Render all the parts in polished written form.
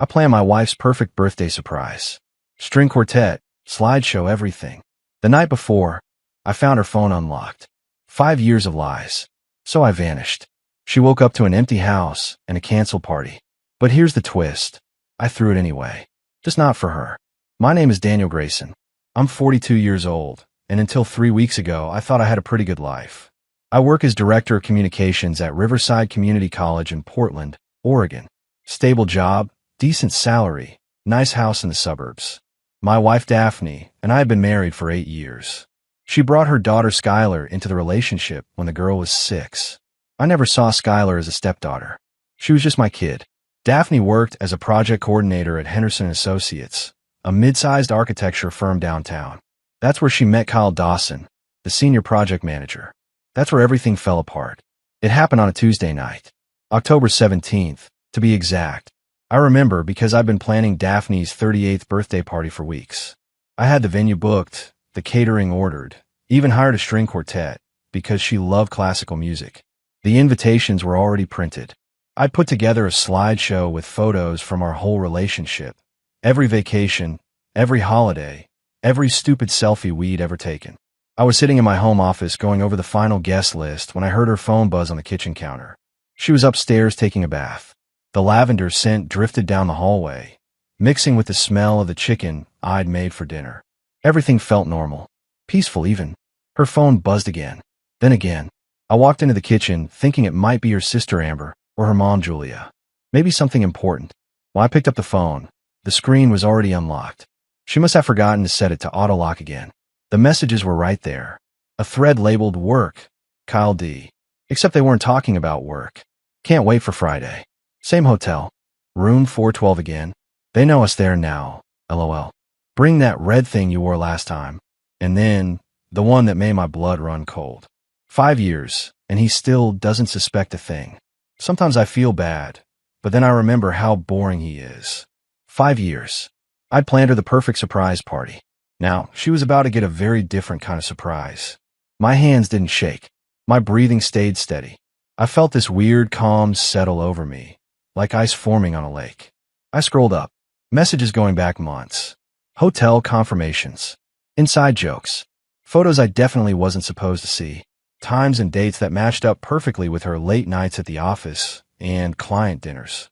I planned my wife's perfect birthday surprise. String quartet, slideshow, everything. The night before, I found her phone unlocked. 5 years of lies. So I vanished. She woke up to an empty house and a cancel party. But here's the twist. I threw it anyway. Just not for her. My name is Daniel Grayson. I'm 42 years old, and until 3 weeks ago, I thought I had a pretty good life. I work as Director of Communications at Riverside Community College in Portland, Oregon. Stable job, decent salary, nice house in the suburbs. My wife Daphne and I have been married for 8 years. She brought her daughter Skylar into the relationship when the girl was 6. I never saw Skylar as a stepdaughter. She was just my kid. Daphne worked as a project coordinator at Henderson Associates, a mid-sized architecture firm downtown. That's where she met Kyle Dawson, the senior project manager. That's where everything fell apart. It happened on a Tuesday night, October 17th, to be exact. I remember because I've been planning Daphne's 38th birthday party for weeks. I had the venue booked, the catering ordered, even hired a string quartet because she loved classical music. The invitations were already printed. I'd put together a slideshow with photos from our whole relationship, every vacation, every holiday, every stupid selfie we'd ever taken. I was sitting in my home office going over the final guest list when I heard her phone buzz on the kitchen counter. She was upstairs taking a bath. The lavender scent drifted down the hallway, mixing with the smell of the chicken I'd made for dinner. Everything felt normal, peaceful even. Her phone buzzed again, then again. I walked into the kitchen thinking it might be her sister Amber or her mom Julia. Maybe something important. When I picked up the phone, the screen was already unlocked. She must have forgotten to set it to auto-lock again. The messages were right there. A thread labeled work, Kyle D. Except they weren't talking about work. Can't wait for Friday. Same hotel. Room 412 again. They know us there now. LOL. Bring that red thing you wore last time. And then, the one that made my blood run cold. 5 years, and he still doesn't suspect a thing. Sometimes I feel bad, but then I remember how boring he is. 5 years. I'd planned her the perfect surprise party. Now, she was about to get a very different kind of surprise. My hands didn't shake. My breathing stayed steady. I felt this weird calm settle over me, like ice forming on a lake. I scrolled up. Messages going back months. Hotel confirmations. Inside jokes. Photos I definitely wasn't supposed to see. Times and dates that matched up perfectly with her late nights at the office and client dinners.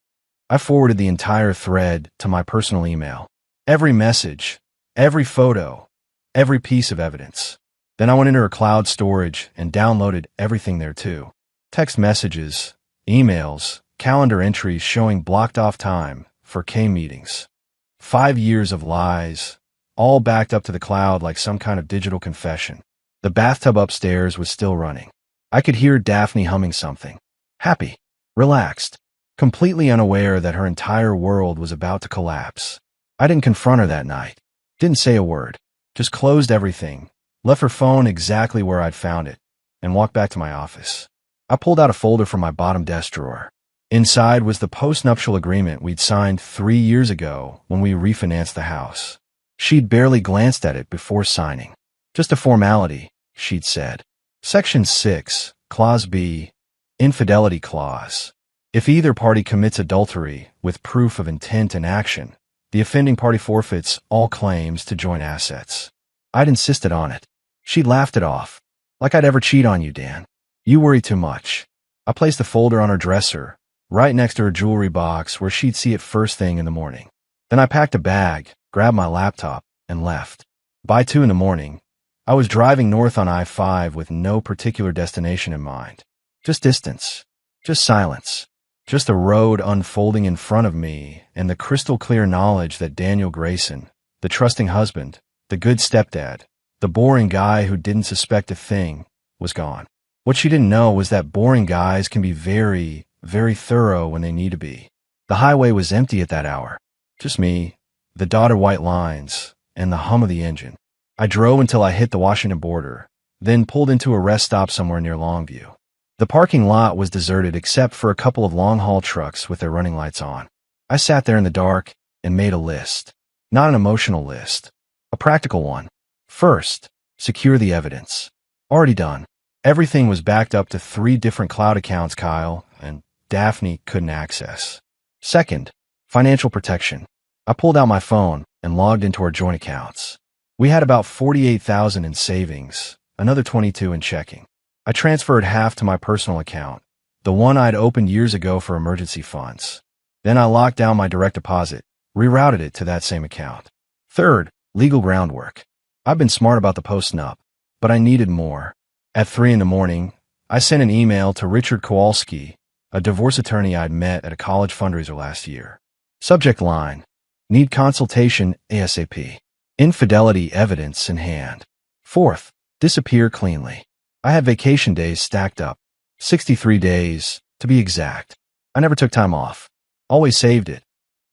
I forwarded the entire thread to my personal email. Every message, every photo, every piece of evidence. Then I went into her cloud storage and downloaded everything there too. Text messages, emails, calendar entries showing blocked off time for K meetings. 5 years of lies, all backed up to the cloud like some kind of digital confession. The bathtub upstairs was still running. I could hear Daphne humming something. Happy, relaxed, completely unaware that her entire world was about to collapse. I didn't confront her that night. Didn't say a word. Just closed everything, left her phone exactly where I'd found it, and walked back to my office. I pulled out a folder from my bottom desk drawer. Inside was the post-nuptial agreement we'd signed 3 years ago when we refinanced the house. She'd barely glanced at it before signing. Just a formality, she'd said. Section 6, Clause B, Infidelity Clause. If either party commits adultery with proof of intent and action, the offending party forfeits all claims to joint assets. I'd insisted on it. She laughed it off. Like I'd ever cheat on you, Dan. You worry too much. I placed the folder on her dresser, right next to her jewelry box where she'd see it first thing in the morning. Then I packed a bag, grabbed my laptop, and left. By 2 in the morning, I was driving north on I-5 with no particular destination in mind. Just distance. Just silence. Just the road unfolding in front of me and the crystal clear knowledge that Daniel Grayson, the trusting husband, the good stepdad, the boring guy who didn't suspect a thing, was gone. What she didn't know was that boring guys can be very, very thorough when they need to be. The highway was empty at that hour. Just me, the dotted white lines, and the hum of the engine. I drove until I hit the Washington border, then pulled into a rest stop somewhere near Longview. The parking lot was deserted except for a couple of long-haul trucks with their running lights on. I sat there in the dark and made a list. Not an emotional list. A practical one. First, secure the evidence. Already done. Everything was backed up to 3 different cloud accounts Kyle and Daphne couldn't access. Second, Financial protection. I pulled out my phone and logged into our joint accounts. We had about $48,000 in savings, another $22,000 in checking. I transferred half to my personal account, the one I'd opened years ago for emergency funds. Then I locked down my direct deposit, rerouted it to that same account. Third, legal groundwork. I've been smart about the post-nup, but I needed more. At 3 a.m, I sent an email to Richard Kowalski, a divorce attorney I'd met at a college fundraiser last year. Subject line: need consultation ASAP. Infidelity evidence in hand. Fourth, disappear cleanly. I had vacation days stacked up. 63 days, to be exact. I never took time off. Always saved it.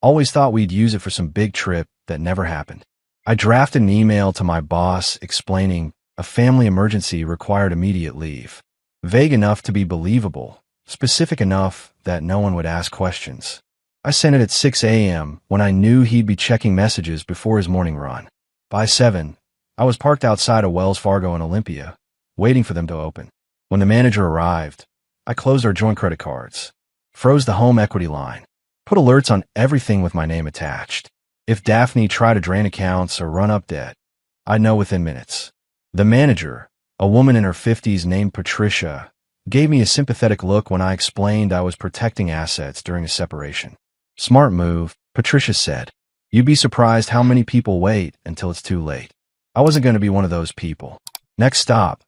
Always thought we'd use it for some big trip that never happened. I drafted an email to my boss explaining a family emergency required immediate leave. Vague enough to be believable, specific enough that no one would ask questions. I sent it at 6 a.m. when I knew he'd be checking messages before his morning run. By 7, I was parked outside of Wells Fargo in Olympia, waiting for them to open. When the manager arrived, I closed our joint credit cards, froze the home equity line, put alerts on everything with my name attached. If Daphne tried to drain accounts or run up debt, I'd know within minutes. The manager, a woman in her 50s named Patricia, gave me a sympathetic look when I explained I was protecting assets during a separation. Smart move, Patricia said. You'd be surprised how many people wait until it's too late. I wasn't going to be one of those people. Next stop,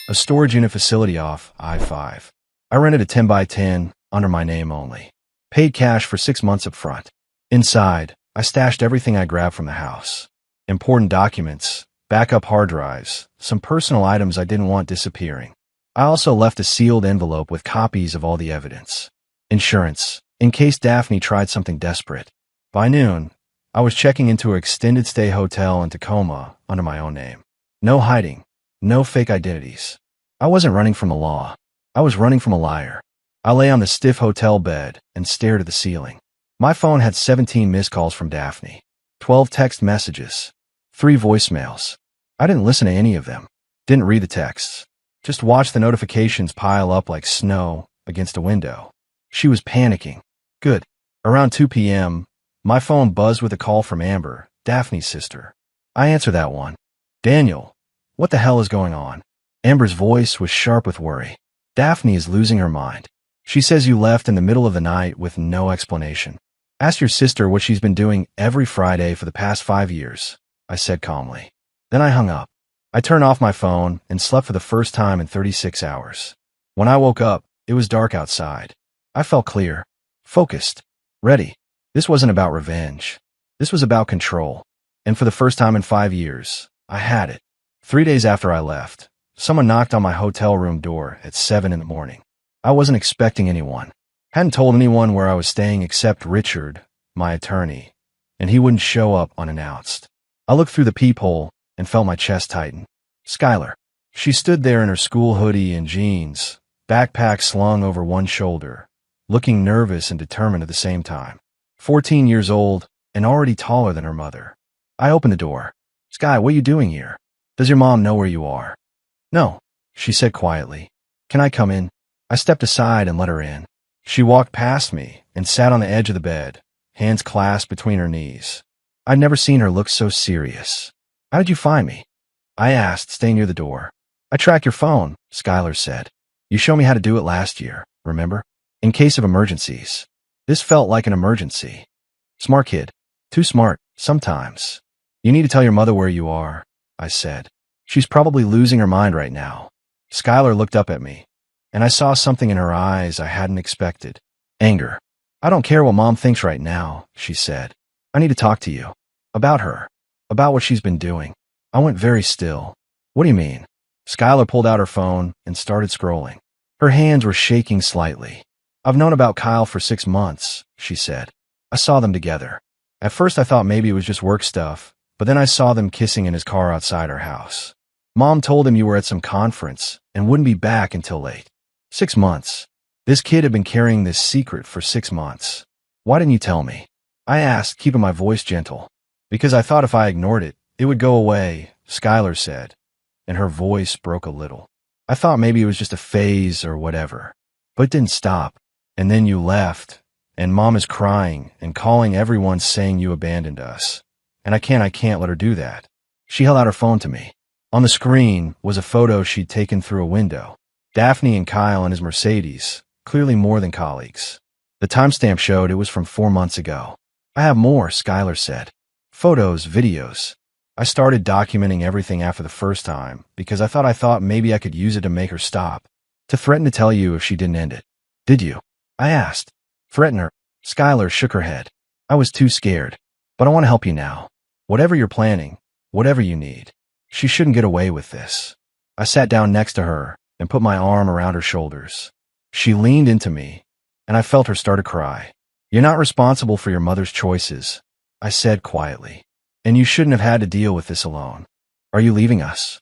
a storage unit facility off I-5. I rented a 10 by 10 under my name only. Paid cash for 6 months up front. Inside, I stashed everything I grabbed from the house. Important documents, backup hard drives, some personal items I didn't want disappearing. I also left a sealed envelope with copies of all the evidence. Insurance, in case Daphne tried something desperate. By noon, I was checking into an extended stay hotel in Tacoma under my own name. No hiding, no fake identities. I wasn't running from the law. I was running from a liar. I lay on the stiff hotel bed and stared at the ceiling. My phone had 17 missed calls from Daphne, 12 text messages, 3 voicemails. I didn't listen to any of them, didn't read the texts, just watched the notifications pile up like snow against a window. She was panicking. Good. Around 2 p.m., my phone buzzed with a call from Amber, Daphne's sister. I answered that one. Daniel, what the hell is going on? Amber's voice was sharp with worry. Daphne is losing her mind. She says you left in the middle of the night with no explanation. Ask your sister what she's been doing every Friday for the past 5 years, I said calmly. Then I hung up. I turned off my phone and slept for the first time in 36 hours. When I woke up, it was dark outside. I felt clear, focused, ready. This wasn't about revenge. This was about control. And for the first time in 5 years, I had it. 3 days after I left, someone knocked on my hotel room door at 7 a.m. I wasn't expecting anyone. Hadn't told anyone where I was staying except Richard, my attorney, and he wouldn't show up unannounced. I looked through the peephole and felt my chest tighten. Skylar. She stood there in her school hoodie and jeans, backpack slung over one shoulder, looking nervous and determined at the same time. 14 years old and already taller than her mother. I opened the door. Sky, what are you doing here? Does your mom know where you are? No, she said quietly. Can I come in? I stepped aside and let her in. She walked past me and sat on the edge of the bed, hands clasped between her knees. I'd never seen her look so serious. How did you find me? I asked, staying near the door. I track your phone, Skylar said. You showed me how to do it last year, remember? In case of emergencies. This felt like an emergency. Smart kid. Too smart, sometimes. You need to tell your mother where you are, I said. She's probably losing her mind right now. Skylar looked up at me, and I saw something in her eyes I hadn't expected. Anger. I don't care what Mom thinks right now, she said. I need to talk to you. About her. About what she's been doing. I went very still. What do you mean? Skylar pulled out her phone and started scrolling. Her hands were shaking slightly. I've known about Kyle for 6 months, she said. I saw them together. At first I thought maybe it was just work stuff, but then I saw them kissing in his car outside our house. Mom told him you were at some conference and wouldn't be back until late. 6 months. This kid had been carrying this secret for 6 months. Why didn't you tell me? I asked, keeping my voice gentle. Because I thought if I ignored it, it would go away, Skylar said, and her voice broke a little. I thought maybe it was just a phase or whatever. But it didn't stop. And then you left, And Mom is crying and calling everyone saying you abandoned us. And I can't let her do that. She held out her phone to me. On the screen was a photo she'd taken through a window. Daphne and Kyle in his Mercedes, clearly more than colleagues. The timestamp showed it was from 4 months ago. I have more, Skylar said. Photos, videos. I started documenting everything after the first time because I thought maybe I could use it to make her stop. To threaten to tell you if she didn't end it. Did you? I asked. Threaten her. Skylar shook her head. I was too scared. But I want to help you now. Whatever you're planning, whatever you need. She shouldn't get away with this. I sat down next to her and put my arm around her shoulders. She leaned into me, and I felt her start to cry. You're not responsible for your mother's choices, I said quietly. And you shouldn't have had to deal with this alone. Are you leaving us?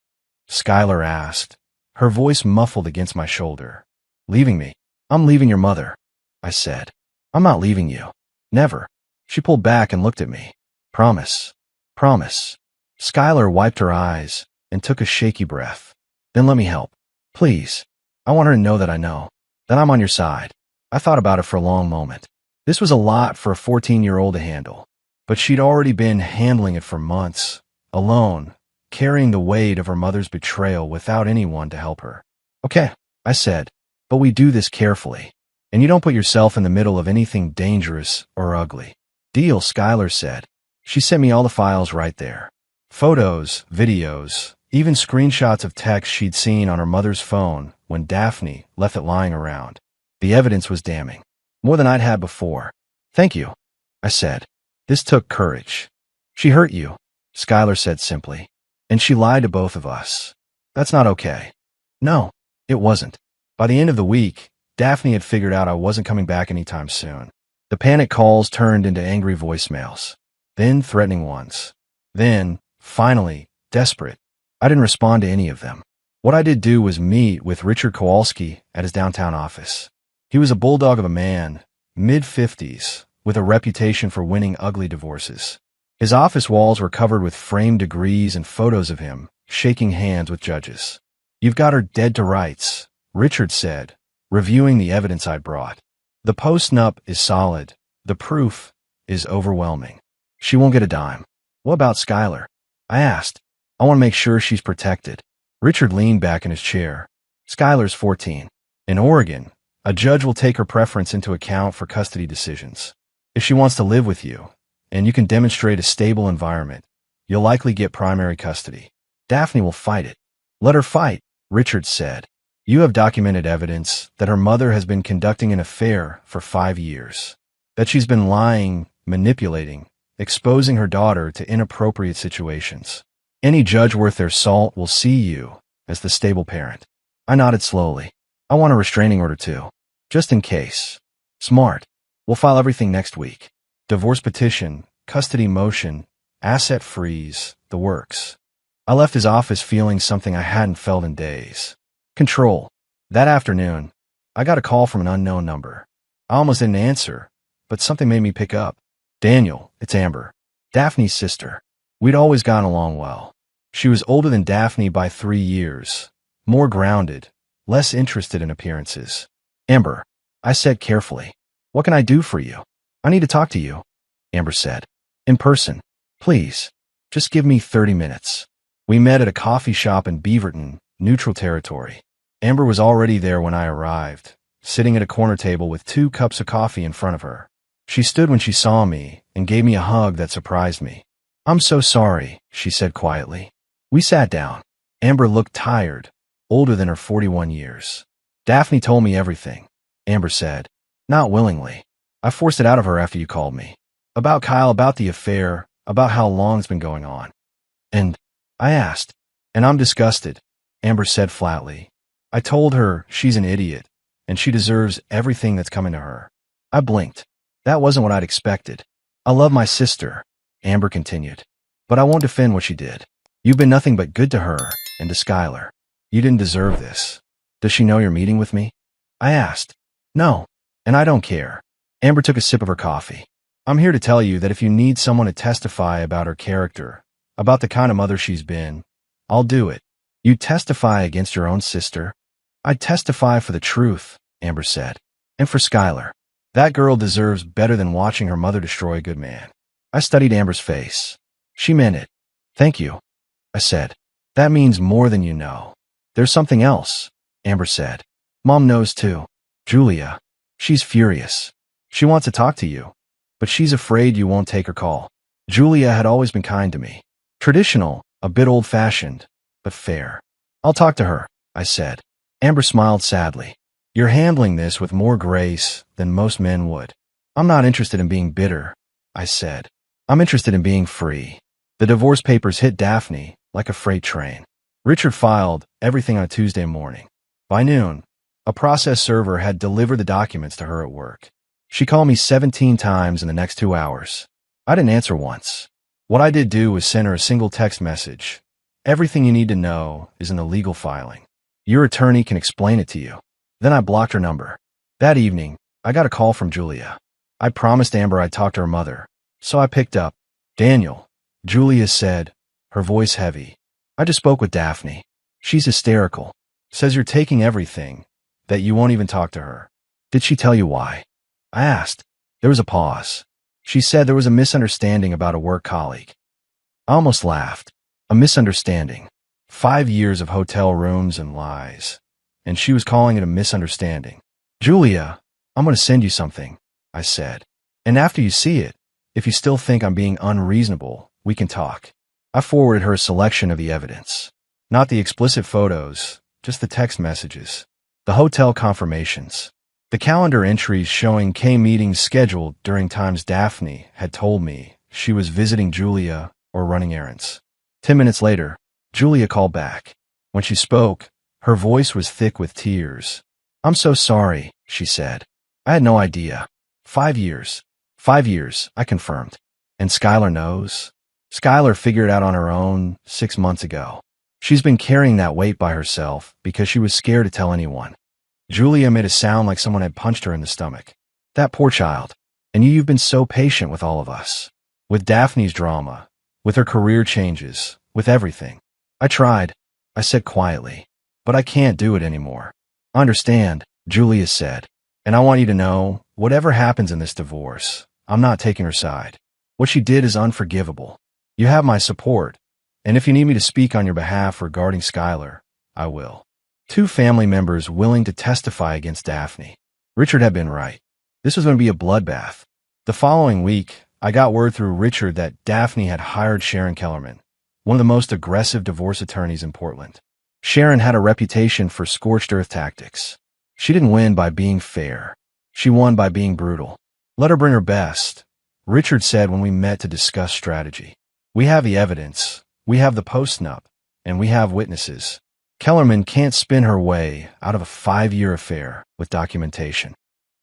Skylar asked, her voice muffled against my shoulder. Leaving me? I'm leaving your mother, I said. I'm not leaving you. Never. She pulled back and looked at me. Promise. Promise. Skylar wiped her eyes and took a shaky breath. Then let me help. Please. I want her to know that I know. That I'm on your side. I thought about it for a long moment. This was a lot for a 14-year-old to handle. But she'd already been handling it for months, alone, carrying the weight of her mother's betrayal without anyone to help her. Okay, I said, but we do this carefully. And you don't put yourself in the middle of anything dangerous or ugly. Deal, Skylar said. She sent me all the files right there. Photos, videos, even screenshots of texts she'd seen on her mother's phone when Daphne left it lying around. The evidence was damning. More than I'd had before. Thank you, I said. This took courage. She hurt you, Skylar said simply. And she lied to both of us. That's not okay. No, it wasn't. By the end of the week, Daphne had figured out I wasn't coming back anytime soon. The panic calls turned into angry voicemails. Then threatening ones. Then, finally, desperate. I didn't respond to any of them. What I did do was meet with Richard Kowalski at his downtown office. He was a bulldog of a man, mid-50s, with a reputation for winning ugly divorces. His office walls were covered with framed degrees and photos of him, shaking hands with judges. You've got her dead to rights, Richard said, reviewing the evidence I'd brought. The post-nup is solid. The proof is overwhelming. She won't get a dime. What about Skylar? I asked. I want to make sure she's protected. Richard leaned back in his chair. Skylar's 14. In Oregon, a judge will take her preference into account for custody decisions. If she wants to live with you, and you can demonstrate a stable environment, you'll likely get primary custody. Daphne will fight it. Let her fight, Richard said. You have documented evidence that her mother has been conducting an affair for 5 years, that she's been lying, manipulating, exposing her daughter to inappropriate situations. Any judge worth their salt will see you as the stable parent. I nodded slowly. I want a restraining order too, just in case. Smart. We'll file everything next week. Divorce petition, custody motion, asset freeze, the works. I left his office feeling something I hadn't felt in days. Control. That afternoon, I got a call from an unknown number. I almost didn't answer, but something made me pick up. Daniel, it's Amber. Daphne's sister. We'd always gotten along well. She was older than Daphne by 3 years, more grounded, less interested in appearances. Amber, I said carefully. What can I do for you? I need to talk to you, Amber said. In person. Please. Just give me 30 minutes. We met at a coffee shop in Beaverton, neutral territory. Amber was already there when I arrived, sitting at a corner table with 2 cups of coffee in front of her. She stood when she saw me and gave me a hug that surprised me. I'm so sorry, she said quietly. We sat down. Amber looked tired, older than her 41 years. Daphne told me everything, Amber said. Not willingly. I forced it out of her after you called me. About Kyle, about the affair, about how long it's been going on. And I asked. And I'm disgusted, Amber said flatly. I told her she's an idiot, and she deserves everything that's coming to her. I blinked. That wasn't what I'd expected. I love my sister, Amber continued. But I won't defend what she did. You've been nothing but good to her and to Skylar. You didn't deserve this. Does she know you're meeting with me? I asked. No. And I don't care. Amber took a sip of her coffee. I'm here to tell you that if you need someone to testify about her character, about the kind of mother she's been, I'll do it. You testify against your own sister? I'd testify for the truth, Amber said. And for Skylar. That girl deserves better than watching her mother destroy a good man. I studied Amber's face. She meant it. Thank you, I said. That means more than you know. There's something else, Amber said. Mom knows too. Julia. She's furious. She wants to talk to you, but she's afraid you won't take her call. Julia had always been kind to me. Traditional, a bit old-fashioned, but fair. I'll talk to her, I said. Amber smiled sadly. You're handling this with more grace than most men would. I'm not interested in being bitter, I said. I'm interested in being free. The divorce papers hit Daphne like a freight train. Richard filed everything on a Tuesday morning. By noon, a process server had delivered the documents to her at work. She called me 17 times in the next 2 hours. I didn't answer once. What I did do was send her a single text message. Everything you need to know is in the legal filing. Your attorney can explain it to you. Then I blocked her number. That evening, I got a call from Julia. I promised Amber I'd talk to her mother, so I picked up. Daniel, Julia said, her voice heavy. I just spoke with Daphne. She's hysterical. Says you're taking everything, that you won't even talk to her. Did she tell you why? I asked. There was a pause. She said there was a misunderstanding about a work colleague. I almost laughed. A misunderstanding. 5 years of hotel rooms and lies. And she was calling it a misunderstanding. Julia, I'm going to send you something, I said. And after you see it, if you still think I'm being unreasonable, we can talk. I forwarded her a selection of the evidence. Not the explicit photos, just the text messages. The hotel confirmations. The calendar entries showing K meetings scheduled during times Daphne had told me she was visiting Julia or running errands. 10 minutes later, Julia called back. When she spoke, her voice was thick with tears. I'm so sorry, she said. I had no idea. 5 years. 5 years, I confirmed. And Skylar knows? Skylar figured it out on her own 6 months ago. She's been carrying that weight by herself because she was scared to tell anyone. Julia made it sound like someone had punched her in the stomach. That poor child. And you've been so patient with all of us. With Daphne's drama. With her career changes. With everything. I tried, I said quietly. But I can't do it anymore. I understand, Julia said. And I want you to know, whatever happens in this divorce, I'm not taking her side. What she did is unforgivable. You have my support. And if you need me to speak on your behalf regarding Skylar, I will. 2 family members willing to testify against Daphne. Richard had been right. This was going to be a bloodbath. The following week, I got word through Richard that Daphne had hired Sharon Kellerman, one of the most aggressive divorce attorneys in Portland. Sharon had a reputation for scorched earth tactics. She didn't win by being fair. She won by being brutal. Let her bring her best, Richard said when we met to discuss strategy. We have the evidence, we have the post-nup, and we have witnesses. Kellerman can't spin her way out of a 5-year affair with documentation.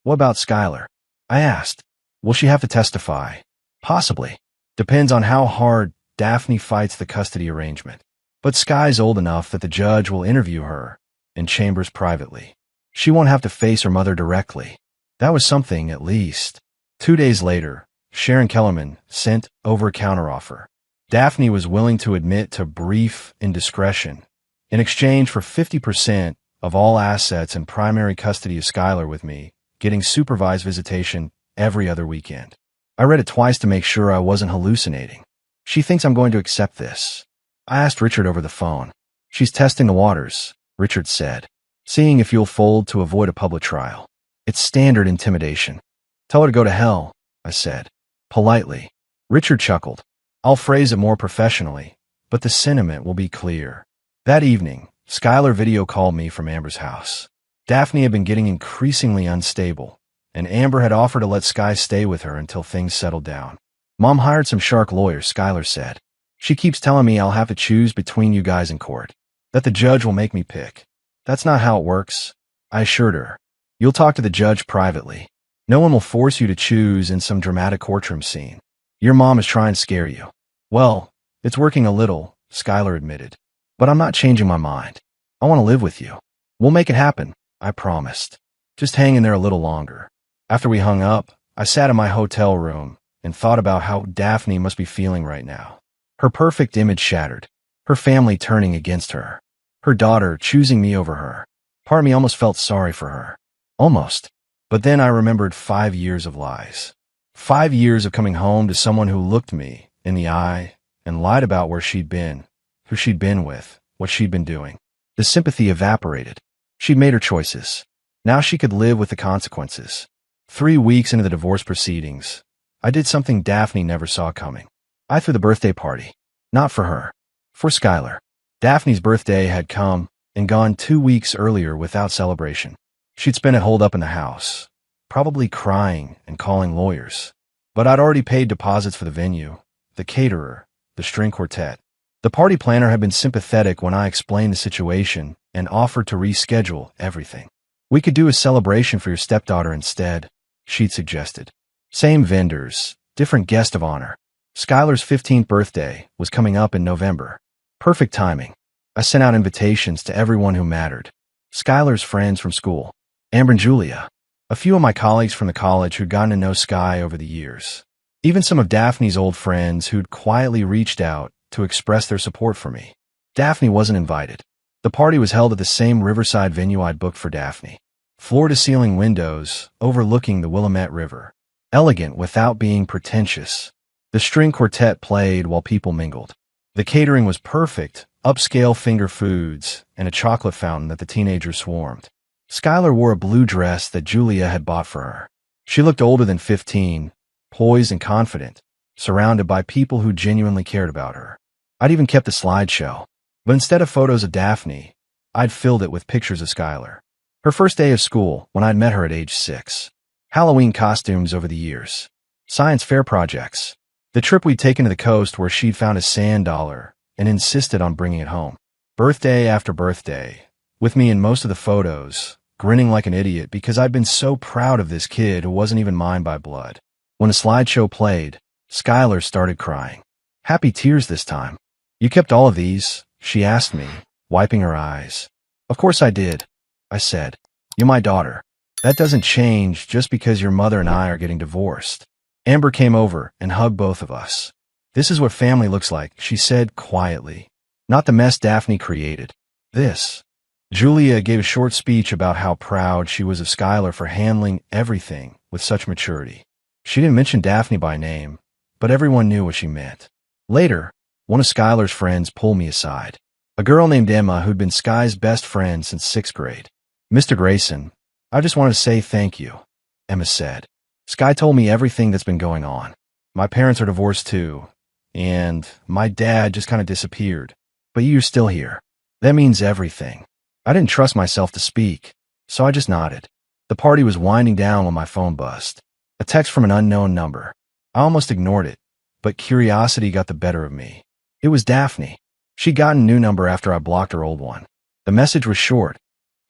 What about Skylar? I asked. Will she have to testify? Possibly. Depends on how hard Daphne fights the custody arrangement. But Sky's old enough that the judge will interview her in chambers privately. She won't have to face her mother directly. That was something, at least. 2 days later, Sharon Kellerman sent over a counteroffer. Daphne was willing to admit to brief indiscretion in exchange for 50% of all assets and primary custody of Skylar with me, getting supervised visitation every other weekend. I read it twice to make sure I wasn't hallucinating. She thinks I'm going to accept this. I asked Richard over the phone. She's testing the waters, Richard said, seeing if you'll fold to avoid a public trial. It's standard intimidation. Tell her to go to hell, I said, politely. Richard chuckled. I'll phrase it more professionally, but the sentiment will be clear. That evening, Skylar video called me from Amber's house. Daphne had been getting increasingly unstable, and Amber had offered to let Sky stay with her until things settled down. Mom hired some shark lawyers, Skylar said. She keeps telling me I'll have to choose between you guys in court, that the judge will make me pick. That's not how it works, I assured her. You'll talk to the judge privately. No one will force you to choose in some dramatic courtroom scene. Your mom is trying to scare you. Well, it's working a little, Skylar admitted. But I'm not changing my mind. I want to live with you. We'll make it happen, I promised. Just hang in there a little longer. After we hung up, I sat in my hotel room and thought about how Daphne must be feeling right now. Her perfect image shattered. Her family turning against her. Her daughter choosing me over her. Part of me almost felt sorry for her. Almost. But then I remembered 5 years of lies. 5 years of coming home to someone who looked me in the eye and lied about where she'd been, who she'd been with, what she'd been doing. The sympathy evaporated. She'd made her choices. Now she could live with the consequences. 3 weeks into the divorce proceedings, I did something Daphne never saw coming. I threw the birthday party. Not for her. For Skylar. Daphne's birthday had come and gone 2 weeks earlier without celebration. She'd spent it holed up in the house, probably crying and calling lawyers. But I'd already paid deposits for the venue, the caterer, the string quartet. The party planner had been sympathetic when I explained the situation and offered to reschedule everything. We could do a celebration for your stepdaughter instead, she'd suggested. Same vendors, different guest of honor. Skylar's 15th birthday was coming up in November. Perfect timing. I sent out invitations to everyone who mattered. Skylar's friends from school, Amber and Julia, a few of my colleagues from the college who'd gotten to know Sky over the years. Even some of Daphne's old friends who'd quietly reached out to express their support for me. Daphne wasn't invited. The party was held at the same riverside venue I'd booked for Daphne. Floor-to-ceiling windows overlooking the Willamette River. Elegant without being pretentious. The string quartet played while people mingled. The catering was perfect, upscale finger foods, and a chocolate fountain that the teenagers swarmed. Skylar wore a blue dress that Julia had bought for her. She looked older than 15, poised and confident, surrounded by people who genuinely cared about her. I'd even kept the slideshow, but instead of photos of Daphne, I'd filled it with pictures of Skylar. Her first day of school, when I'd met her at age 6. Halloween costumes over the years. Science fair projects. The trip we'd taken to the coast where she'd found a sand dollar and insisted on bringing it home. Birthday after birthday, with me in most of the photos, grinning like an idiot because I'd been so proud of this kid who wasn't even mine by blood. When a slideshow played, Skylar started crying. Happy tears this time. You kept all of these? She asked me, wiping her eyes. Of course I did, I said. You're my daughter. That doesn't change just because your mother and I are getting divorced. Amber came over and hugged both of us. This is what family looks like, she said quietly. Not the mess Daphne created. This. Julia gave a short speech about how proud she was of Skylar for handling everything with such maturity. She didn't mention Daphne by name, but everyone knew what she meant. Later, one of Skylar's friends pulled me aside. A girl named Emma who'd been Sky's best friend since 6th grade. Mr. Grayson, I just wanted to say thank you, Emma said. Sky told me everything that's been going on. My parents are divorced too, and my dad just kind of disappeared. But you're still here. That means everything. I didn't trust myself to speak, so I just nodded. The party was winding down when my phone buzzed. A text from an unknown number. I almost ignored it, but curiosity got the better of me. It was Daphne. She'd gotten a new number after I blocked her old one. The message was short.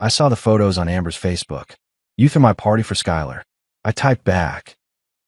I saw the photos on Amber's Facebook. You threw my party for Skylar. I typed back.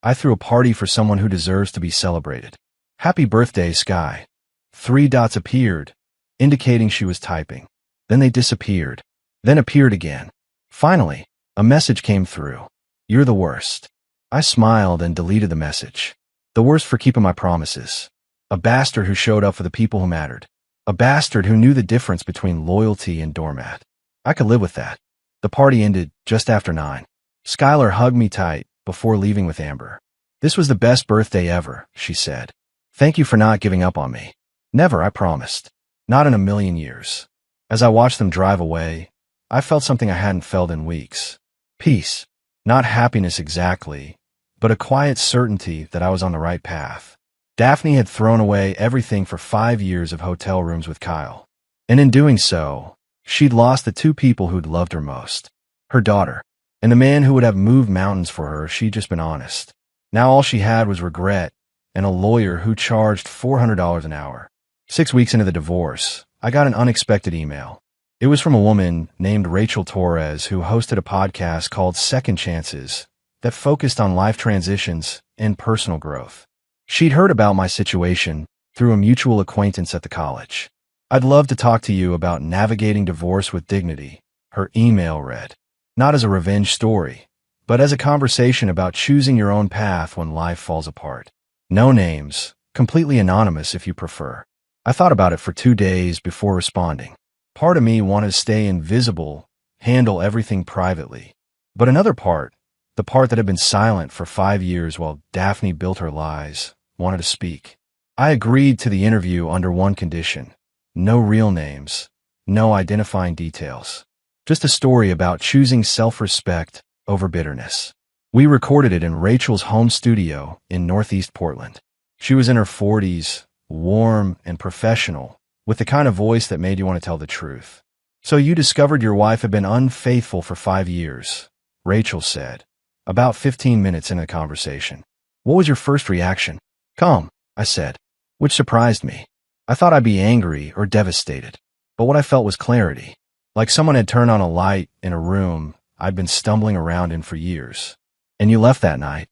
I threw a party for someone who deserves to be celebrated. Happy birthday, Sky. 3 dots appeared, indicating she was typing. Then they disappeared, then appeared again. Finally, a message came through. You're the worst. I smiled and deleted the message. The worst for keeping my promises. A bastard who showed up for the people who mattered. A bastard who knew the difference between loyalty and doormat. I could live with that. The party ended just after 9. Skylar hugged me tight before leaving with Amber. This was the best birthday ever, she said. Thank you for not giving up on me. Never, I promised. Not in a million years. As I watched them drive away, I felt something I hadn't felt in weeks. Peace. Not happiness exactly, but a quiet certainty that I was on the right path. Daphne had thrown away everything for 5 years of hotel rooms with Kyle. And in doing so, she'd lost the 2 people who'd loved her most. Her daughter, and the man who would have moved mountains for her if she'd just been honest. Now all she had was regret and a lawyer who charged $400 an hour. 6 weeks into the divorce, I got an unexpected email. It was from a woman named Rachel Torres who hosted a podcast called Second Chances that focused on life transitions and personal growth. She'd heard about my situation through a mutual acquaintance at the college. I'd love to talk to you about navigating divorce with dignity, her email read. Not as a revenge story, but as a conversation about choosing your own path when life falls apart. No names, completely anonymous if you prefer. I thought about it for 2 days before responding. Part of me wanted to stay invisible, handle everything privately. But another part The part that had been silent for 5 years while Daphne built her lies, wanted to speak. I agreed to the interview under one condition: no real names, no identifying details. Just a story about choosing self-respect over bitterness. We recorded it in Rachel's home studio in Northeast Portland. She was in her 40s, warm and professional, with the kind of voice that made you want to tell the truth. "So you discovered your wife had been unfaithful for 5 years," Rachel said, about 15 minutes into the conversation. "What was your first reaction?" "Calm," I said, which surprised me. I thought I'd be angry or devastated, but what I felt was clarity, like someone had turned on a light in a room I'd been stumbling around in for years. "And you left that night?"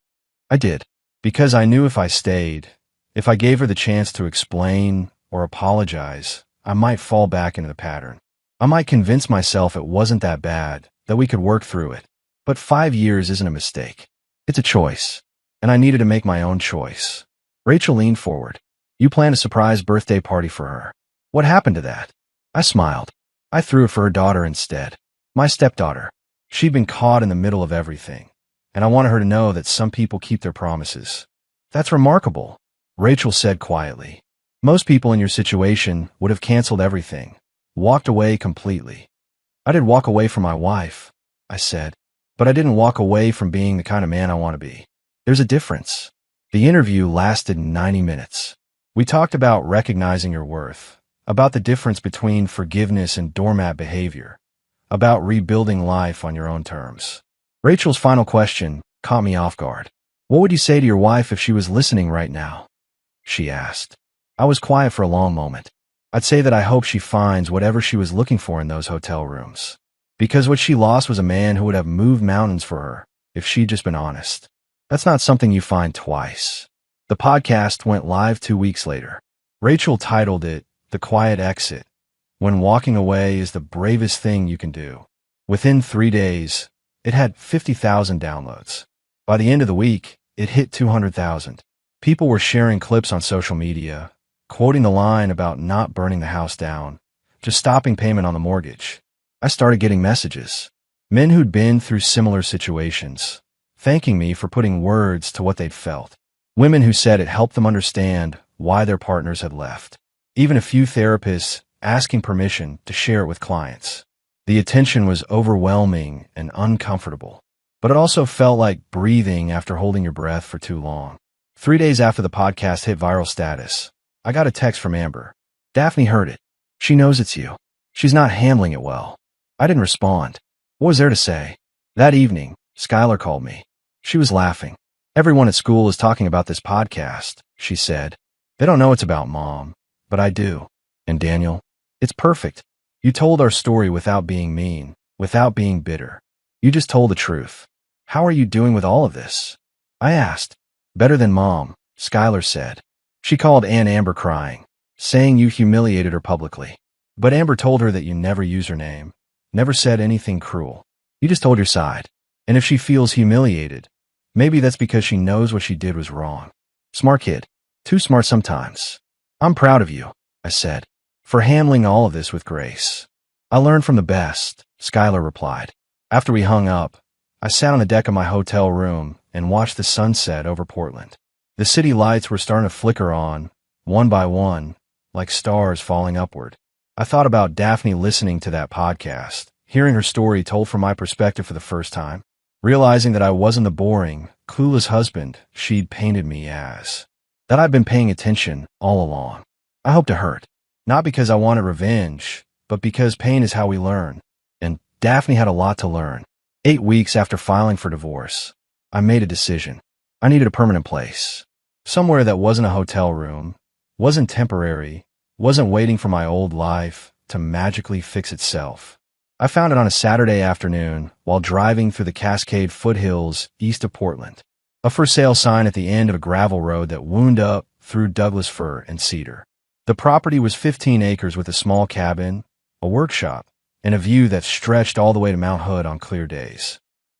"I did, because I knew if I stayed, if I gave her the chance to explain or apologize, I might fall back into the pattern. I might convince myself it wasn't that bad, that we could work through it. But 5 years isn't a mistake. It's a choice, and I needed to make my own choice." Rachel leaned forward. "You planned a surprise birthday party for her. What happened to that?" I smiled. "I threw it for her daughter instead. My stepdaughter. She'd been caught in the middle of everything, and I wanted her to know that some people keep their promises." "That's remarkable," Rachel said quietly. "Most people in your situation would have canceled everything, walked away completely." "I did walk away from my wife," I said, "but I didn't walk away from being the kind of man I want to be. There's a difference." The interview lasted 90 minutes. We talked about recognizing your worth, about the difference between forgiveness and doormat behavior, about rebuilding life on your own terms. Rachel's final question caught me off guard. "What would you say to your wife if she was listening right now?" she asked. I was quiet for a long moment. "I'd say that I hope she finds whatever she was looking for in those hotel rooms. Because what she lost was a man who would have moved mountains for her if she'd just been honest. That's not something you find twice." The podcast went live 2 weeks later. Rachel titled it "The Quiet Exit: When Walking Away is the Bravest Thing You Can Do." Within 3 days, it had 50,000 downloads. By the end of the week, it hit 200,000. People were sharing clips on social media, quoting the line about not burning the house down, just stopping payment on the mortgage. I started getting messages. Men who'd been through similar situations, thanking me for putting words to what they'd felt. Women who said it helped them understand why their partners had left. Even a few therapists asking permission to share it with clients. The attention was overwhelming and uncomfortable, but it also felt like breathing after holding your breath for too long. 3 days after the podcast hit viral status, I got a text from Amber. "Daphne heard it. She knows it's you. She's not handling it well." I didn't respond. What was there to say? That evening, Skylar called me. She was laughing. "Everyone at school is talking about this podcast," she said. "They don't know it's about Mom, but I do. And Daniel, it's perfect. You told our story without being mean, without being bitter. You just told the truth. How are you doing with all of this?" I asked. "Better than Mom," Skylar said. She called Aunt Amber crying, saying you humiliated her publicly. But Amber told her that you never used her name, never said anything cruel. You just told your side. And if she feels humiliated, maybe that's because she knows what she did was wrong. Smart kid. Too smart sometimes. "I'm proud of you," I said, "for handling all of this with grace." "I learned from the best," Skylar replied. After we hung up, I sat on the deck of my hotel room and watched the sunset over Portland. The city lights were starting to flicker on, one by one, like stars falling upward. I thought about Daphne listening to that podcast, hearing her story told from my perspective for the first time, realizing that I wasn't the boring, clueless husband she'd painted me as, that I'd been paying attention all along. I hoped to hurt, not because I wanted revenge, but because pain is how we learn. And Daphne had a lot to learn. 8 weeks after filing for divorce, I made a decision. I needed a permanent place. Somewhere that wasn't a hotel room, wasn't temporary, wasn't waiting for my old life to magically fix itself. I found it on a Saturday afternoon while driving through the Cascade foothills east of Portland. A for sale sign at the end of a gravel road that wound up through Douglas fir and cedar. The property was 15 acres with a small cabin, a workshop, and a view that stretched all the way to Mount Hood on clear days.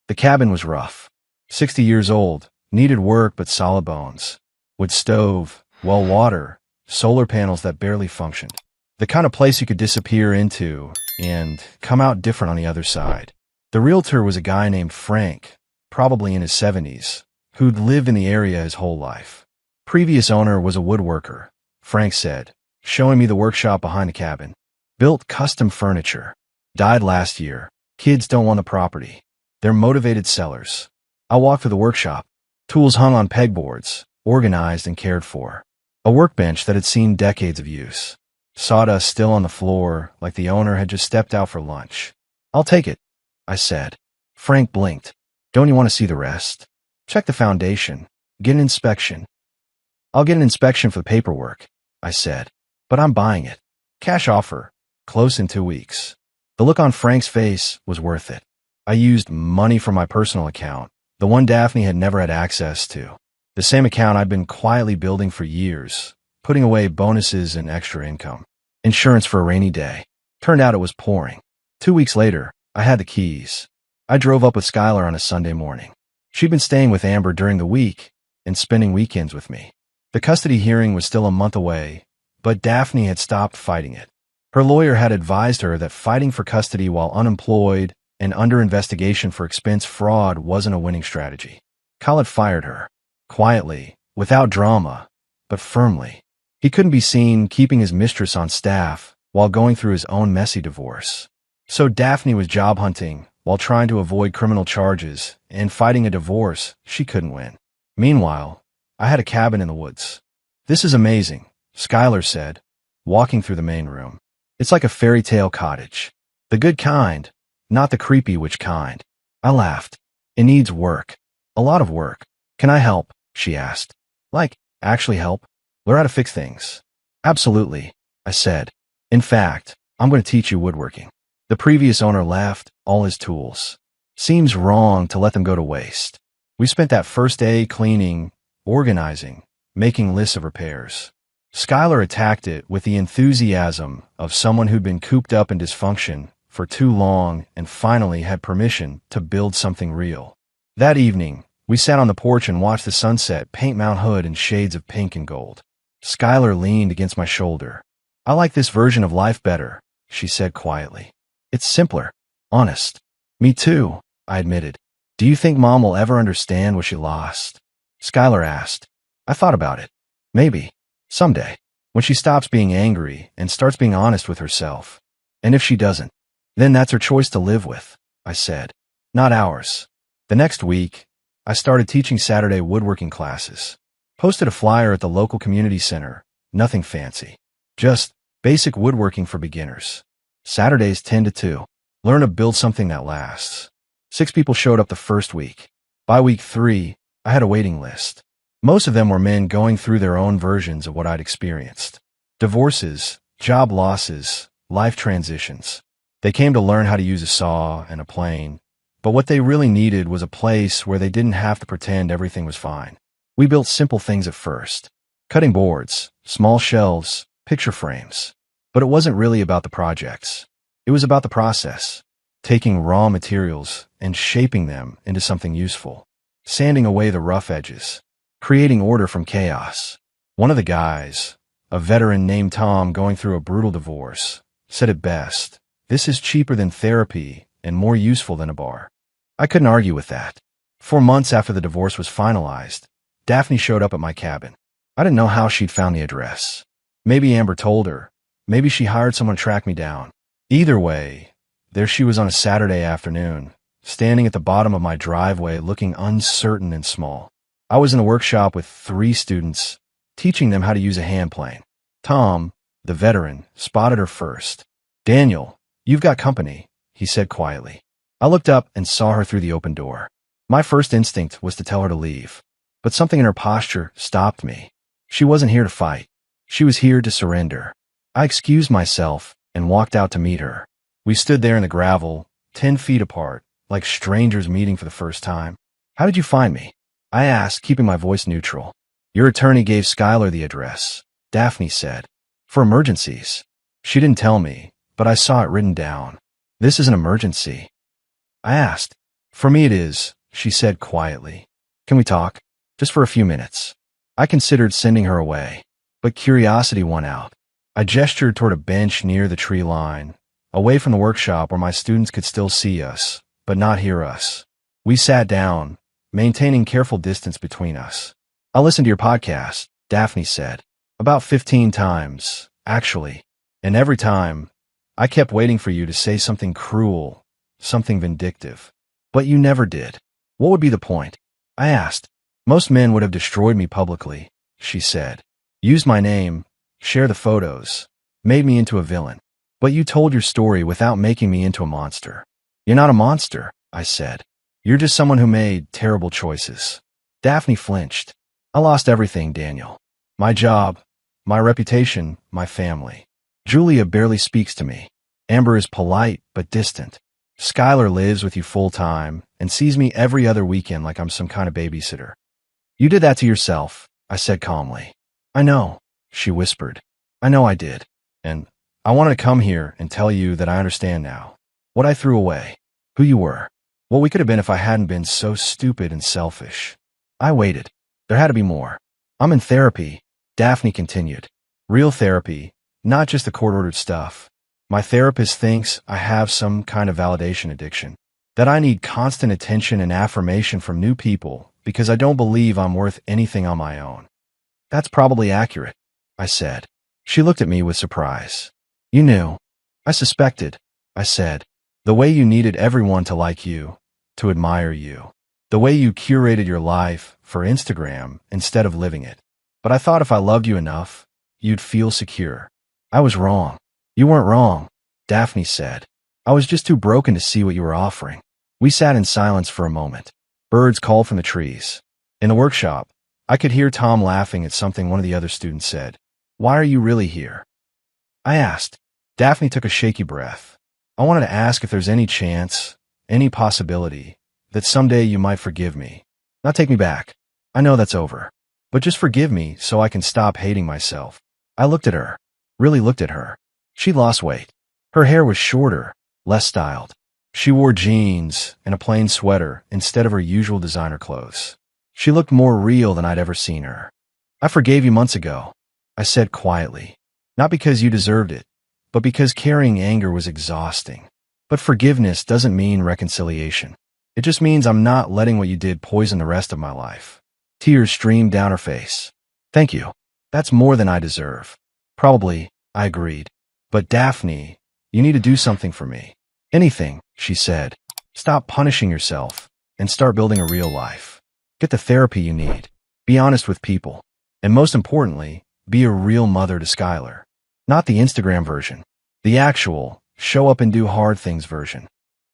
The cabin was rough. 60 years old, needed work but solid bones. Wood stove, well water, solar panels that barely functioned. The kind of place you could disappear into and come out different on the other side. The realtor was a guy named Frank, probably in his 70s, who'd lived in the area his whole life. Previous owner was a woodworker, Frank said, showing me the workshop behind the cabin. Built custom furniture. Died last year. Kids don't want the property. They're motivated sellers. I walked through the workshop. Tools hung on pegboards, organized and cared for. A workbench that had seen decades of use. Sawdust still on the floor, like the owner had just stepped out for lunch. I'll take it, I said. Frank blinked. Don't you want to see the rest? Check the foundation. Get an inspection. I'll get an inspection for the paperwork, I said. But I'm buying it. Cash offer. Close in 2 weeks. The look on Frank's face was worth it. I used money from my personal account, the one Daphne had never had access to. The same account I'd been quietly building for years, putting away bonuses and extra income. Insurance for a rainy day. Turned out it was pouring. 2 weeks later, I had the keys. I drove up with Skylar on a Sunday morning. She'd been staying with Amber during the week and spending weekends with me. The custody hearing was still a month away, but Daphne had stopped fighting it. Her lawyer had advised her that fighting for custody while unemployed and under investigation for expense fraud wasn't a winning strategy. Khaled fired her. Quietly, without drama, but firmly. He couldn't be seen keeping his mistress on staff while going through his own messy divorce. So Daphne was job hunting while trying to avoid criminal charges and fighting a divorce she couldn't win. Meanwhile, I had a cabin in the woods. This is amazing, Skylar said, walking through the main room. It's like a fairy tale cottage. The good kind, not the creepy witch kind. I laughed. It needs work. A lot of work. Can I help? She asked. Like, actually help? Learn how to fix things. Absolutely, I said. In fact, I'm going to teach you woodworking. The previous owner left all his tools. Seems wrong to let them go to waste. We spent that first day cleaning, organizing, making lists of repairs. Skylar attacked it with the enthusiasm of someone who'd been cooped up in dysfunction for too long and finally had permission to build something real. That evening, we sat on the porch and watched the sunset paint Mount Hood in shades of pink and gold. Skylar leaned against my shoulder. I like this version of life better, she said quietly. It's simpler. Honest. Me too, I admitted. Do you think Mom will ever understand what she lost? Skylar asked. I thought about it. Maybe. Someday. When she stops being angry and starts being honest with herself. And if she doesn't, then that's her choice to live with, I said. Not ours. The next week, I started teaching Saturday woodworking classes. Posted a flyer at the local community center. Nothing fancy. Just basic woodworking for beginners. Saturdays 10 to 2. Learn to build something that lasts. 6 people showed up the first week. By week 3, I had a waiting list. Most of them were men going through their own versions of what I'd experienced. Divorces, job losses, life transitions. They came to learn how to use a saw and a plane, but what they really needed was a place where they didn't have to pretend everything was fine. We built simple things at first. Cutting boards, small shelves, picture frames. But it wasn't really about the projects. It was about the process. Taking raw materials and shaping them into something useful. Sanding away the rough edges. Creating order from chaos. One of the guys, a veteran named Tom going through a brutal divorce, said it best. This is cheaper than therapy and more useful than a bar. I couldn't argue with that. 4 months after the divorce was finalized, Daphne showed up at my cabin. I didn't know how she'd found the address. Maybe Amber told her. Maybe she hired someone to track me down. Either way, there she was on a Saturday afternoon, standing at the bottom of my driveway looking uncertain and small. I was in a workshop with 3 students, teaching them how to use a hand plane. Tom, the veteran, spotted her first. Daniel, you've got company, he said quietly. I looked up and saw her through the open door. My first instinct was to tell her to leave, but something in her posture stopped me. She wasn't here to fight. She was here to surrender. I excused myself and walked out to meet her. We stood there in the gravel, 10 feet apart, like strangers meeting for the first time. How did you find me? I asked, keeping my voice neutral. Your attorney gave Skylar the address, Daphne said. For emergencies. She didn't tell me, but I saw it written down. This is an emergency. I asked. For me it is, she said quietly. Can we talk? Just for a few minutes. I considered sending her away, but curiosity won out. I gestured toward a bench near the tree line, away from the workshop where my students could still see us, but not hear us. We sat down, maintaining careful distance between us. "I'll listen to your podcast," Daphne said. "About 15 times, actually. And every time, I kept waiting for you to say something cruel, something vindictive. But you never did." "What would be the point?" I asked. "Most men would have destroyed me publicly," she said. "Used my name, share the photos, made me into a villain. But you told your story without making me into a monster." "You're not a monster," I said. "You're just someone who made terrible choices." Daphne flinched. "I lost everything, Daniel. My job, my reputation, my family. Julia barely speaks to me. Amber is polite but distant. Skylar lives with you full-time and sees me every other weekend like I'm some kind of babysitter." "You did that to yourself," I said calmly. "I know," she whispered. "I know I did. And I wanted to come here and tell you that I understand now. What I threw away. Who you were. What we could have been if I hadn't been so stupid and selfish." I waited. There had to be more. "I'm in therapy," Daphne continued. "Real therapy, not just the court-ordered stuff. My therapist thinks I have some kind of validation addiction, that I need constant attention and affirmation from new people because I don't believe I'm worth anything on my own." "That's probably accurate," I said. She looked at me with surprise. "You knew." "I suspected," I said. "The way you needed everyone to like you, to admire you. The way you curated your life for Instagram instead of living it. But I thought if I loved you enough, you'd feel secure." "I was wrong." "You weren't wrong," Daphne said. "I was just too broken to see what you were offering." We sat in silence for a moment. Birds called from the trees. In the workshop, I could hear Tom laughing at something one of the other students said. "Why are you really here?" I asked. Daphne took a shaky breath. "I wanted to ask if there's any chance, any possibility, that someday you might forgive me. Not take me back. I know that's over. But just forgive me so I can stop hating myself." I looked at her. Really looked at her. She'd lost weight. Her hair was shorter, less styled. She wore jeans and a plain sweater instead of her usual designer clothes. She looked more real than I'd ever seen her. "I forgave you months ago," I said quietly. "Not because you deserved it, but because carrying anger was exhausting. But forgiveness doesn't mean reconciliation. It just means I'm not letting what you did poison the rest of my life." Tears streamed down her face. "Thank you. That's more than I deserve." "Probably," I agreed. "But Daphne, you need to do something for me." "Anything," she said. "Stop punishing yourself and start building a real life. Get the therapy you need. Be honest with people. And most importantly, be a real mother to Skylar. Not the Instagram version. The actual, show up and do hard things version."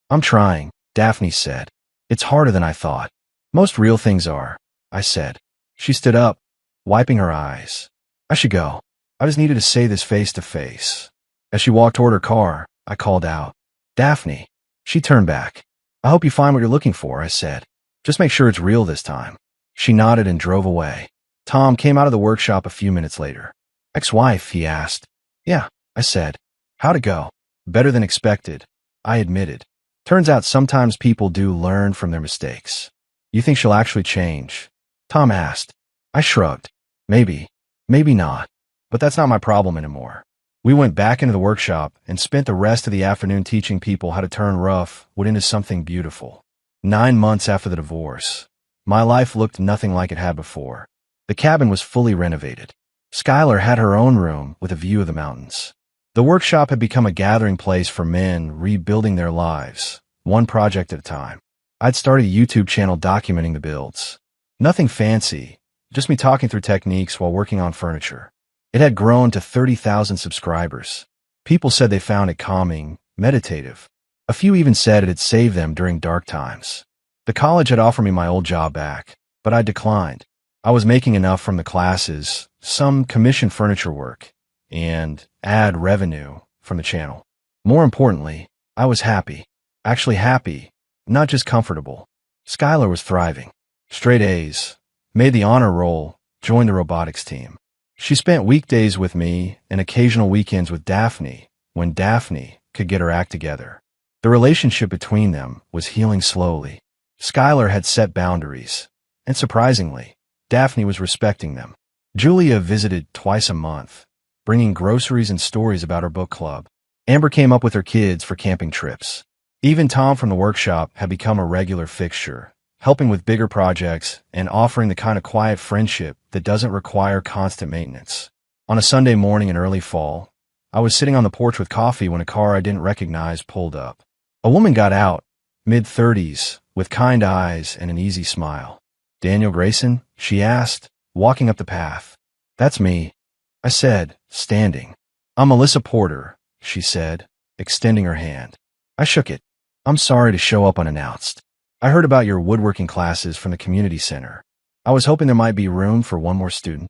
"I'm trying," Daphne said. "It's harder than I thought." "Most real things are," I said. She stood up, wiping her eyes. "I should go. I just needed to say this face to face." As she walked toward her car, I called out, "Daphne." She turned back. "I hope you find what you're looking for," I said. "Just make sure it's real this time." She nodded and drove away. Tom came out of the workshop a few minutes later. "Ex-wife?" he asked. "Yeah," I said. "How'd it go?" "Better than expected," I admitted. "Turns out sometimes people do learn from their mistakes." "You think she'll actually change?" Tom asked. I shrugged. "Maybe. Maybe not. But that's not my problem anymore." We went back into the workshop and spent the rest of the afternoon teaching people how to turn rough wood into something beautiful. 9 months after the divorce, my life looked nothing like it had before. The cabin was fully renovated. Skylar had her own room with a view of the mountains. The workshop had become a gathering place for men rebuilding their lives, one project at a time. I'd started a YouTube channel documenting the builds. Nothing fancy, just me talking through techniques while working on furniture. It had grown to 30,000 subscribers. People said they found it calming, meditative. A few even said it had saved them during dark times. The college had offered me my old job back, but I declined. I was making enough from the classes, some commission furniture work, and ad revenue from the channel. More importantly, I was happy. Actually happy, not just comfortable. Skylar was thriving. Straight A's, made the honor roll, joined the robotics team. She spent weekdays with me and occasional weekends with Daphne when Daphne could get her act together. The relationship between them was healing slowly. Skylar had set boundaries, and surprisingly, Daphne was respecting them. Julia visited twice a month, bringing groceries and stories about her book club. Amber came up with her kids for camping trips. Even Tom from the workshop had become a regular fixture, helping with bigger projects, and offering the kind of quiet friendship that doesn't require constant maintenance. On a Sunday morning in early fall, I was sitting on the porch with coffee when a car I didn't recognize pulled up. A woman got out, mid-30s, with kind eyes and an easy smile. "Daniel Grayson?" she asked, walking up the path. "That's me," I said, standing. "I'm Melissa Porter," she said, extending her hand. I shook it. "I'm sorry to show up unannounced. I heard about your woodworking classes from the community center. I was hoping there might be room for one more student."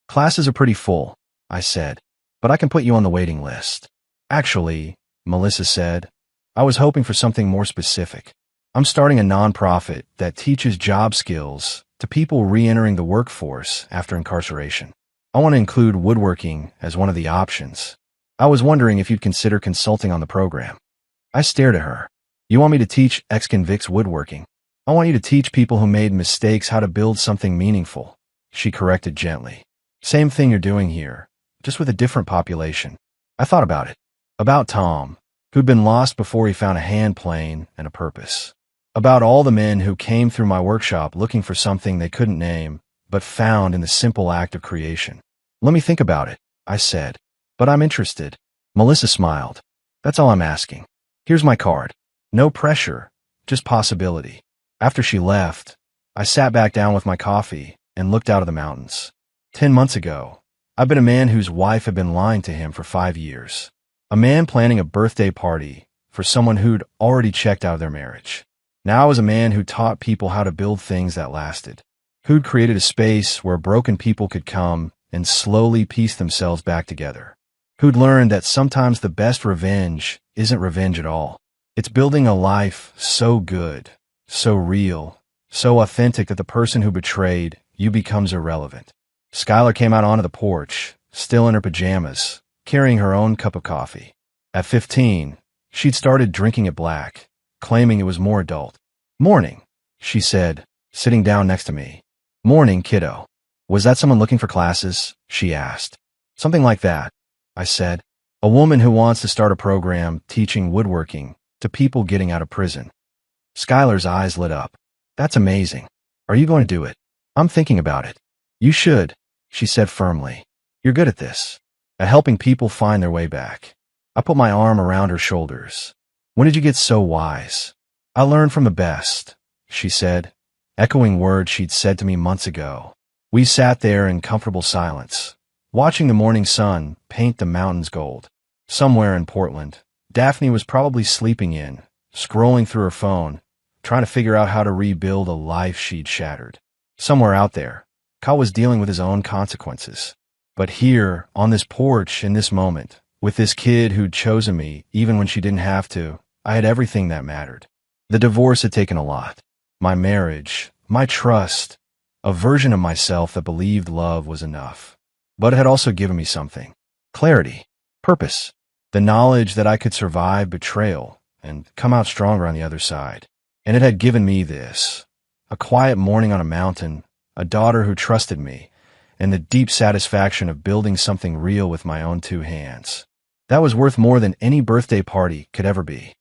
"Classes are pretty full," I said, "but I can put you on the waiting list." "Actually," Melissa said, "I was hoping for something more specific. I'm starting a nonprofit that teaches job skills to people re-entering the workforce after incarceration. I want to include woodworking as one of the options. I was wondering if you'd consider consulting on the program." I stared at her. "You want me to teach ex-convicts woodworking?" "I want you to teach people who made mistakes how to build something meaningful," she corrected gently. "Same thing you're doing here, just with a different population." I thought about it. About Tom, who'd been lost before he found a hand plane and a purpose. About all the men who came through my workshop looking for something they couldn't name, but found in the simple act of creation. "Let me think about it," I said. "But I'm interested." Melissa smiled. "That's all I'm asking. Here's my card. No pressure, just possibility." After she left, I sat back down with my coffee and looked out of the mountains. 10 months ago, I've been a man whose wife had been lying to him for 5 years. A man planning a birthday party for someone who'd already checked out of their marriage. Now I was a man who taught people how to build things that lasted. Who'd created a space where broken people could come and slowly piece themselves back together. Who'd learned that sometimes the best revenge isn't revenge at all. It's building a life so good, so real, so authentic that the person who betrayed you becomes irrelevant. Skylar came out onto the porch, still in her pajamas, carrying her own cup of coffee. At 15, she'd started drinking it black, claiming it was more adult. "Morning," she said, sitting down next to me. "Morning, kiddo." "Was that someone looking for classes?" she asked. "Something like that," I said. "A woman who wants to start a program teaching woodworking to people getting out of prison." Skylar's eyes lit up. "That's amazing. Are you going to do it?" "I'm thinking about it." "You should," she said firmly. "You're good at this, at helping people find their way back." I put my arm around her shoulders. "When did you get so wise?" "I learned from the best," she said, echoing words she'd said to me months ago. We sat there in comfortable silence, watching the morning sun paint the mountains gold. Somewhere in Portland, Daphne was probably sleeping in, scrolling through her phone, trying to figure out how to rebuild a life she'd shattered. Somewhere out there, Kyle was dealing with his own consequences. But here, on this porch, in this moment, with this kid who'd chosen me even when she didn't have to, I had everything that mattered. The divorce had taken a lot. My marriage, my trust, a version of myself that believed love was enough. But it had also given me something. Clarity, purpose, the knowledge that I could survive betrayal and come out stronger on the other side. And it had given me this, a quiet morning on a mountain, a daughter who trusted me, and the deep satisfaction of building something real with my own 2 hands. That was worth more than any birthday party could ever be.